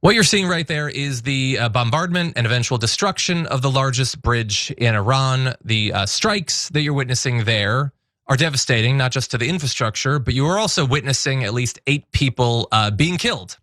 What you're seeing right there is the bombardment and eventual destruction of the largest bridge in Iran. The strikes that you're witnessing there are devastating, not just to the infrastructure, but you are also witnessing at least 8 people being killed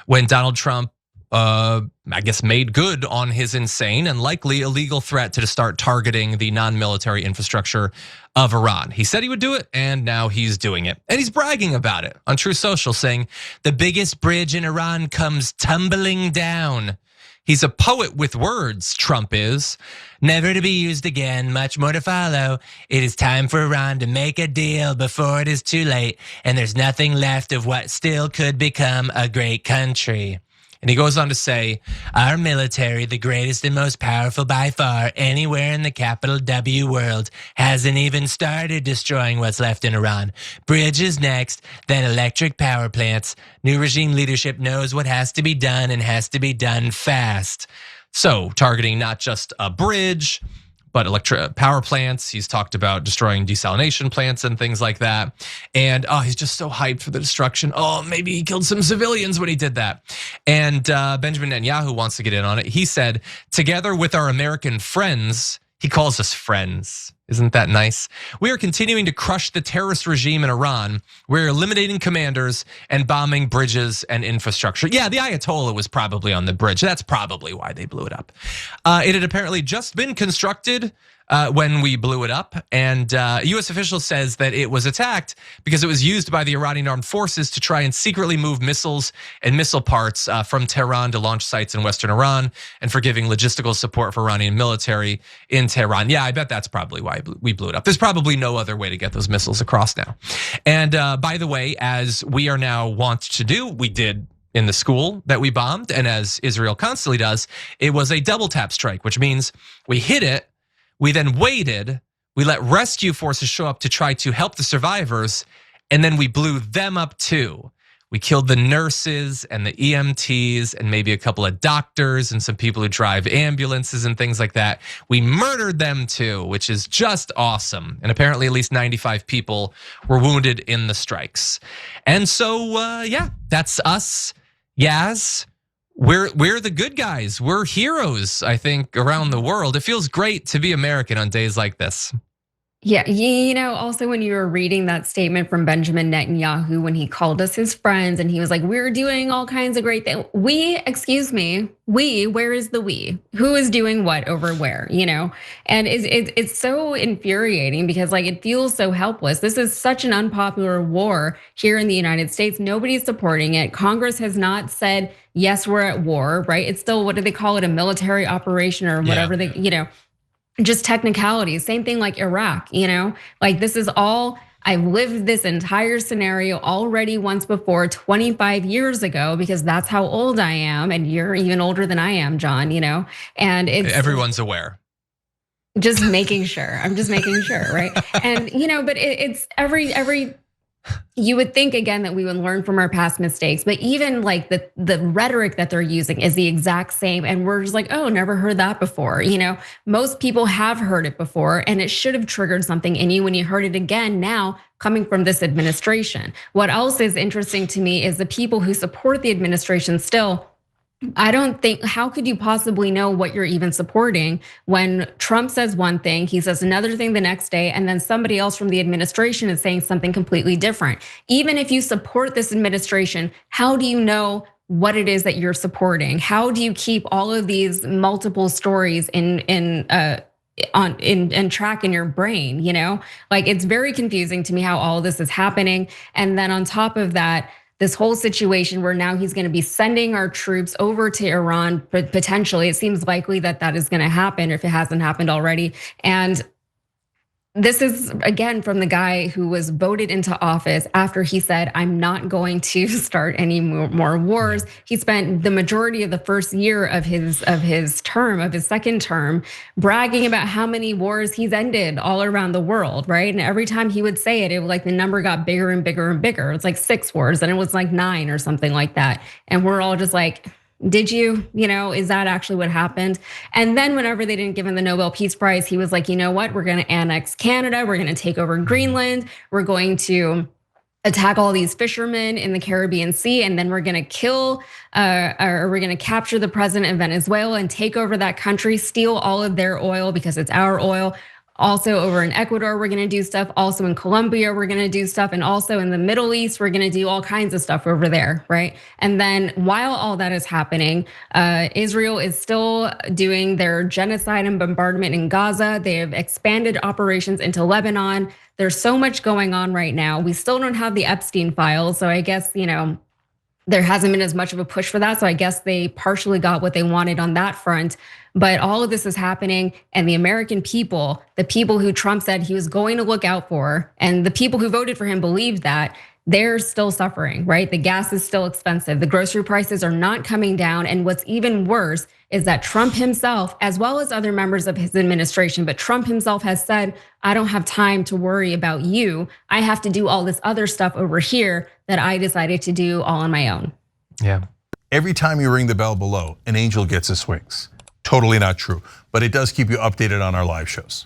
when Donald Trump, I guess, made good on his insane and likely illegal threat to start targeting the non-military infrastructure of Iran. He said he would do it, and now he's doing it. And he's bragging about it on True Social, saying, "The biggest bridge in Iran comes tumbling down." He's a poet with words, Trump is. "Never to be used again, much more to follow. It is time for Iran to make a deal before it is too late, and there's nothing left of what still could become a great country." And he goes on to say, "Our military, the greatest and most powerful by far anywhere in the capital W world, hasn't even started destroying what's left in Iran. Bridges next, then electric power plants. New regime leadership knows what has to be done and has to be done fast." So targeting not just a bridge, but electric power plants. He's talked about destroying desalination plants and things like that. And he's just so hyped for the destruction. Maybe he killed some civilians when he did that. And Benjamin Netanyahu wants to get in on it. He said, "Together with our American friends," he calls us friends. Isn't that nice? "We are continuing to crush the terrorist regime in Iran. We're eliminating commanders and bombing bridges and infrastructure." Yeah, the Ayatollah was probably on the bridge. That's probably why they blew it up. It had apparently just been constructed when we blew it up. And US official says that it was attacked because it was used by the Iranian armed forces to try and secretly move missiles and missile parts from Tehran to launch sites in Western Iran, and for giving logistical support for Iranian military in Tehran. Yeah, I bet that's probably why we blew it up. There's probably no other way to get those missiles across now. And by the way, as we are now wont to do, we did in the school that we bombed, and as Israel constantly does, it was a double tap strike, which means we hit it, we then waited, we let rescue forces show up to try to help the survivors, and then we blew them up too. We killed the nurses and the EMTs and maybe a couple of doctors and some people who drive ambulances and things like that. We murdered them too, which is just awesome. And apparently at least 95 people were wounded in the strikes. And so, yeah, that's us. Yaz. We're the good guys. We're heroes, I think, around the world. It feels great to be American on days like this. Yeah, also when you were reading that statement from Benjamin Netanyahu, when he called us his friends and he was like, "We're doing all kinds of great things." Excuse me, where is the we? Who is doing what over where, And it's so infuriating because it feels so helpless. This is such an unpopular war here in the United States. Nobody's supporting it. Congress has not said, yes, we're at war, right? It's still, what do they call it? A military operation or whatever just technicalities. Same thing like Iraq, this is all, I've lived this entire scenario already once before 25 years ago, because that's how old I am. And you're even older than I am, John, and it's everyone's aware. Just making sure. I'm just making sure, right? And but it's every you would think again that we would learn from our past mistakes, but even the rhetoric that they're using is the exact same, and we're just like, oh, never heard that before. Most people have heard it before, and it should have triggered something in you when you heard it again now coming from this administration. What else is interesting to me is the people who support the administration still. I don't think, how could you possibly know what you're even supporting when Trump says one thing, he says another thing the next day, and then somebody else from the administration is saying something completely different. Even if you support this administration, how do you know what it is that you're supporting? How do you keep all of these multiple stories in track in your brain? It's very confusing to me how all of this is happening. And then on top of that, this whole situation where now he's going to be sending our troops over to Iran, potentially. It seems likely that that is going to happen if it hasn't happened already. And this is, again, from the guy who was voted into office after he said, "I'm not going to start any more wars." He spent the majority of the first year of his second term, bragging about how many wars he's ended all around the world, right? And every time he would say it the number got bigger and bigger and bigger. It's like 6 wars, and it was like 9 or something like that. And we're all just like, did you, is that actually what happened? And then whenever they didn't give him the Nobel Peace Prize, he was like, you know what? We're going to annex Canada. We're going to take over Greenland. We're going to attack all these fishermen in the Caribbean Sea, and then we're gonna kill or we're gonna capture the president of Venezuela and take over that country, steal all of their oil because it's our oil. Also over in Ecuador, we're gonna do stuff. Also in Colombia, we're gonna do stuff. And also in the Middle East, we're gonna do all kinds of stuff over there, right? And then while all that is happening, Israel is still doing their genocide and bombardment in Gaza. They have expanded operations into Lebanon. There's so much going on right now. We still don't have the Epstein files. So I guess, there hasn't been as much of a push for that. So I guess they partially got what they wanted on that front. But all of this is happening, and the American people, the people who Trump said he was going to look out for, and the people who voted for him believed that, they're still suffering, right? The gas is still expensive. The grocery prices are not coming down. And what's even worse is that Trump himself, as well as other members of his administration, but Trump himself has said, I don't have time to worry about you. I have to do all this other stuff over here that I decided to do all on my own. Yeah. Every time you ring the bell below, an angel gets his wings. Totally not true, but it does keep you updated on our live shows.